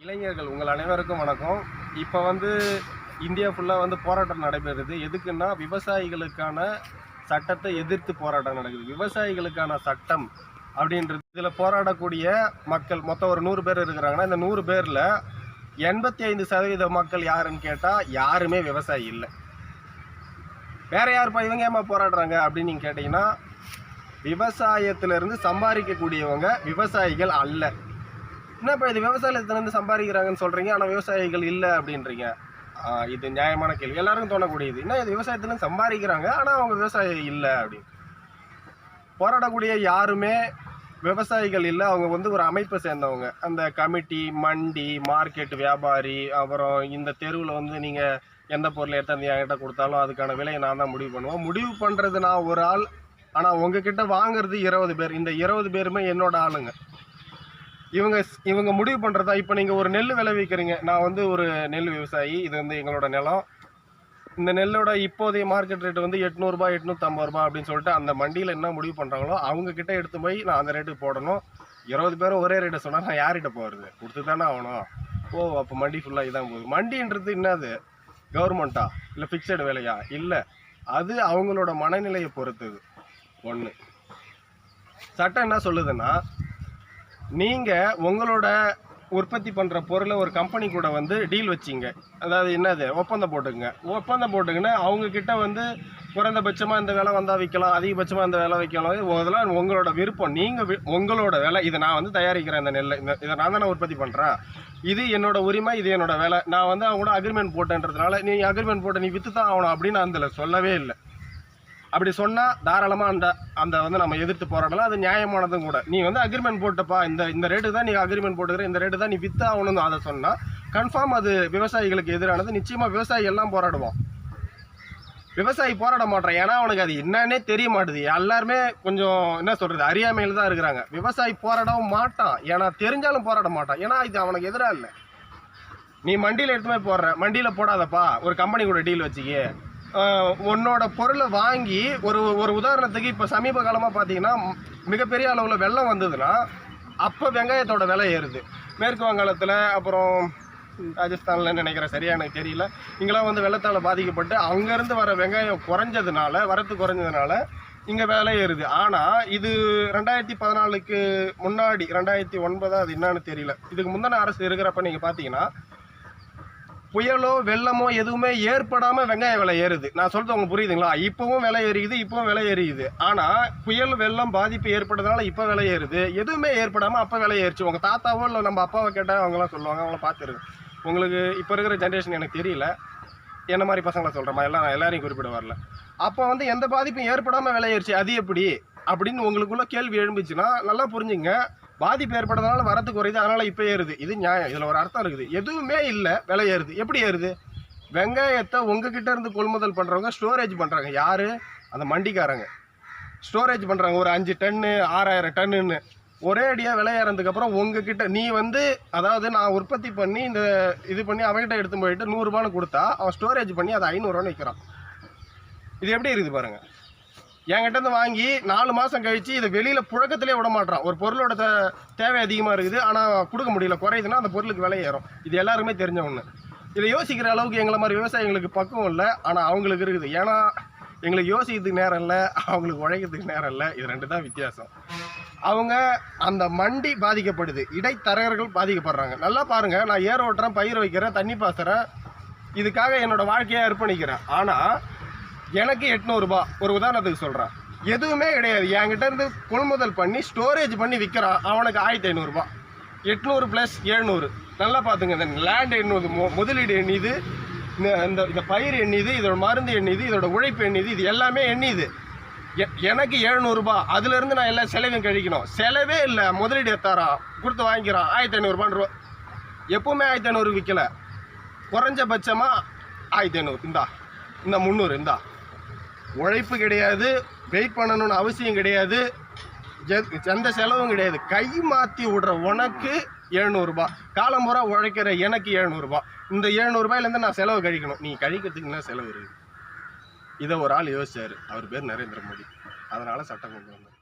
இளைஞர்கள் உங்கள் அனைவருக்கும் வணக்கம். இப்போ இந்தியா ஃபுல்லாக போராட்டம் நடைபெறுது. எதுக்குன்னா விவசாயிகளுக்கான சட்டத்தை எதிர்த்து போராட்டம் நடக்குது. விவசாயிகளுக்கான சட்டம் அப்படின்றது இதில் போராடக்கூடிய மக்கள் மொத்தம் ஒரு 100 பேர் இருக்கிறாங்கன்னா, இந்த 100 பேரில் 85% மக்கள் யாருன்னு கேட்டால் யாருமே விவசாயி இல்லை. வேற யாருப்பா இவங்க ஏமா போராடுறாங்க அப்படின்னு நீங்கள் கேட்டிங்கன்னா, விவசாயத்திலிருந்து சம்பாதிக்கக்கூடியவங்க விவசாயிகள் அல்ல. என்னப்பா இது விவசாயத்திலேருந்து சம்பாதிக்கிறாங்கன்னு சொல்கிறீங்க, ஆனால் விவசாயிகள் இல்லை அப்படின்றீங்க. இது நியாயமான கேள்வி, எல்லாருக்கும் தோணக்கூடியது. என்ன இது விவசாயத்துலேருந்து சம்பாதிக்கிறாங்க ஆனால் அவங்க விவசாயி இல்லை அப்படின்னு. போராடக்கூடிய யாருமே விவசாயிகள் இல்லை, அவங்க ஒரு அமைப்பை சேர்ந்தவங்க. அந்த கமிட்டி, மண்டி, மார்க்கெட் வியாபாரி, அப்புறம் இந்த தெருவில் நீங்கள் எந்த பொருளை எடுத்து என்கிட்ட கொடுத்தாலும் அதுக்கான விலையை நான் தான் முடிவு பண்ணுவேன். முடிவு பண்ணுறது நான் ஒரு ஆள், ஆனால் உங்ககிட்ட வாங்குறது 20 பேர். இந்த 20 பேருமே என்னோட ஆளுங்க. இவங்க முடிவு பண்ணுறதா. இப்போ நீங்கள் ஒரு நெல் விளைவிக்கிறீங்க, நான் ஒரு நெல் விவசாயி, இது எங்களோட நிலம். இந்த நெல்லோட இப்போதைய மார்க்கெட் ரேட்டு 800 ரூபாய் 850 ரூபாய் அப்படின்னு சொல்லிட்டு அந்த மண்டியில் என்ன முடிவு பண்ணுறாங்களோ அவங்கக்கிட்ட எடுத்து போய் நான் அந்த ரேட்டுக்கு போடணும். 20 பேரும் ஒரே ரேட்டை சொன்னால் நான் யார்கிட்ட போகிறது? கொடுத்து தானே ஆகணும். அப்போ மண்டி ஃபுல்லாக இதான் போகுது. மண்டின்றது என்னது? கவர்மெண்ட்டா இல்லை ஃபிக்ஸடு விலையா? இல்லை, அது அவங்களோட மனநிலையை பொறுத்தது. ஒன்று சட்டம் என்ன சொல்லுதுன்னா, நீங்கள் உங்களோட உற்பத்தி பண்ணுற பொருளை ஒரு கம்பெனி கூட டீல் வச்சிங்க. அதாவது என்னது, ஒப்பந்தம் போட்டுக்குங்க. அவங்கக்கிட்ட குறைந்தபட்சமாக இந்த விலை வந்தால் விற்கலாம், அதிகபட்சமாக இந்த விலை வைக்கலாம். அதெல்லாம் உங்களோட விருப்பம். நீங்கள் உங்களோட விலை, இதை நான் தயாரிக்கிறேன், இந்த நெல்லை இதை நான் தானே உற்பத்தி பண்ணுறேன், இது என்னோட உரிமை, இது என்னோட விலை. நான் அவங்க கூட அக்ரிமெண்ட் போட்டேன்றதுனால நீ அக்ரிமெண்ட் போட்ட நீ விற்று தான் ஆகணும் அப்படின்னு அதில் சொல்லவே இல்லை. அப்படி சொன்னால் தாராளமாக அந்த நம்ம எதிர்த்து போராடலாம். அது நியாயமானதும் கூட. நீ அக்ரிமெண்ட் போட்டப்பா, இந்த ரேட்டு தான் நீ அக்ரிமெண்ட் போட்டுக்கிற, இந்த ரேட்டு தான் நீ விற்று ஆகணும்னு அதை சொன்னால் கன்ஃபார்ம் அது விவசாயிகளுக்கு எதிரானது. நிச்சயமாக விவசாயி எல்லாம் போராடுவோம். விவசாயி போராட மாட்டேன், ஏன்னா அவனுக்கு அது என்னன்னே தெரிய மாட்டுது. எல்லாருமே கொஞ்சம் என்ன சொல்கிறது, அறியாமையில் தான் இருக்கிறாங்க. விவசாயி போராடவும் மாட்டான், ஏன்னா தெரிஞ்சாலும் போராட மாட்டான், ஏன்னா இது அவனுக்கு எதிராக இல்லை. நீ மண்டியில் எடுத்துமே போடுற, மண்டியில் போடாதப்பா, ஒரு கம்பெனி கூட டீல் வச்சுக்கி உன்னோட பொருளை வாங்கி ஒரு உதாரணத்துக்கு இப்போ சமீப காலமாக பார்த்தீங்கன்னா மிகப்பெரிய அளவில் வெள்ளம் வந்ததுன்னா அப்போ வெங்காயத்தோட விலை ஏறுது. மேற்கு வங்காளத்தில், அப்புறம் ராஜஸ்தானில் நினைக்கிறேன், சரியாக எனக்கு தெரியல. இங்கெல்லாம் வெள்ளத்தால் பாதிக்கப்பட்டு அங்கேருந்து வர வெங்காயம் வரத்து குறைஞ்சதுனால இங்கே விலை ஏறுது. ஆனால் இது 2014க்கு முன்னாடி 2009 அது என்னன்னு தெரியல, இதுக்கு முந்தின அரசு இருக்கிறப்ப நீங்கள் பார்த்தீங்கன்னா புயலோ வெள்ளமோ எதுவுமே ஏற்படாமல் வெங்காய விலை ஏறுது. நான் சொல்கிறது உங்களுக்கு புரியுதுங்களா? இப்போவும் விலை ஏறிக்குது. ஆனால் புயல் வெள்ளம் பாதிப்பு ஏற்பட்டதுனால இப்போ விலை ஏறுது. எதுவுமே ஏற்படாமல் அப்போ விலை ஏறிச்சு. உங்கள் தாத்தாவோ இல்லை நம்ம அப்பாவை கேட்டால் அவங்களாம் சொல்லுவாங்க. அவங்கள பார்த்துருக்கு. உங்களுக்கு இப்போ இருக்கிற ஜென்ரேஷன் எனக்கு தெரியல, என்ன மாதிரி பசங்களை சொல்கிறேன், எல்லாரையும் குறிப்பிட வரல. அப்போ எந்த பாதிப்பும் ஏற்படாமல் விலை ஏறிச்சு, அது எப்படி அப்படின்னு உங்களுக்குள்ள கேள்வி எழும்பிச்சுன்னா நல்லா புரிஞ்சுங்க. பாதிப்பு ஏற்படுறதுனால வரத்து குறையுது, அதனால் இப்போ ஏறுது. இது நியாயம், இதில் ஒரு அர்த்தம் இருக்குது. எதுவுமே இல்லை, விலை ஏறுது. எப்படி ஏறுது? வெங்காயத்தை உங்ககிட்ட இருந்து கொள்முதல் பண்ணுறவங்க ஸ்டோரேஜ் பண்ணுறாங்க. யார்? அந்த மண்டிக்காரங்க ஸ்டோரேஜ் பண்ணுறாங்க. ஒரு 5 டன்னு 6000 டன்னுன்னு ஒரே அடியாக விலை ஏறதுக்கப்புறம் உங்ககிட்ட நீ அதாவது நான் உற்பத்தி பண்ணி இது பண்ணி அவங்ககிட்ட எடுத்து போயிட்டு 100 ரூபான்னு கொடுத்தா அவன் ஸ்டோரேஜ் பண்ணி அதை 500 ரூபான்னு விற்கிறான். இது எப்படி இருக்குது பாருங்கள். என்கிட்ட வாங்கி 4 மாதம் கழித்து இதை வெளியில் புழக்கத்திலே விட மாட்டான். ஒரு பொருளோட தேவை அதிகமாக இருக்குது, ஆனால் கொடுக்க முடியல, குறையுதுன்னா அந்த பொருளுக்கு விலை ஏறும். இது எல்லாருமே தெரிஞ்ச ஒன்று. இதை யோசிக்கிற அளவுக்கு எங்களை மாதிரி விவசாயிகளுக்கு பக்குவம் இல்லை, ஆனால் அவங்களுக்கு இருக்குது. ஏன்னா எங்களுக்கு யோசிக்கிறதுக்கு நேரம் இல்லை, அவங்களுக்கு உழைக்கிறதுக்கு நேரம் இல்லை. இது 2 தான் வித்தியாசம். அவங்க அந்த மண்டி பாதிக்கப்படுது, இடைத்தரகர்கள் பாதிக்கப்படுறாங்க. நல்லா பாருங்கள், நான் ஏர் ஓட்டுறேன், பயிர் வைக்கிறேன், தண்ணி பாசுறேன், இதுக்காக என்னோடய வாழ்க்கையை அர்ப்பணிக்கிறேன். ஆனால் எனக்கு 800 ரூபாய், ஒரு உதாரணத்துக்கு சொல்கிறேன், எதுவுமே கிடையாது. என்கிட்ட இருந்து கொள்முதல் பண்ணி ஸ்டோரேஜ் பண்ணி விற்கிறான், அவனுக்கு 1500 ரூபாய். 800 + 700. நல்லா பார்த்துங்க, இந்த லேண்ட் எண்ணுது, முதலீடு எண்ணிது, இந்த பயிர் எண்ணிது, இதோட மருந்து எண்ணிது, இதோட உழைப்பு எண்ணிது, இது எல்லாமே எண்ணிது. எனக்கு 700 ரூபாய், அதுலேருந்து நான் எல்லா செலவையும் கழிக்கணும். செலவே இல்லை, முதலீடு எத்தாரான் கொடுத்து வாங்கிக்கிறான் 1500 ரூபாய். எப்பவுமே 1500 விற்கல, குறைஞ்சபட்சமாக 1500 இந்த 300 இந்தா. உழைப்பு கிடையாது, வெயிட் பண்ணணும்னு அவசியம் கிடையாது, எந்த செலவும் கிடையாது. கை மாற்றி விடுற உனக்கு 700 ரூபாய், காலம்புறா உழைக்கிற எனக்கு 700 ரூபாய். இந்த 700 ரூபாயிலேருந்து நான் செலவு கழிக்கணும். நீ கழிக்கிறதுக்கு என்ன செலவு இருக்குது? இதை ஒரு ஆள் யோசிச்சார். அவர் பேர் நரேந்திர மோடி. அதனால் சட்டம் கொண்டு வந்தார்.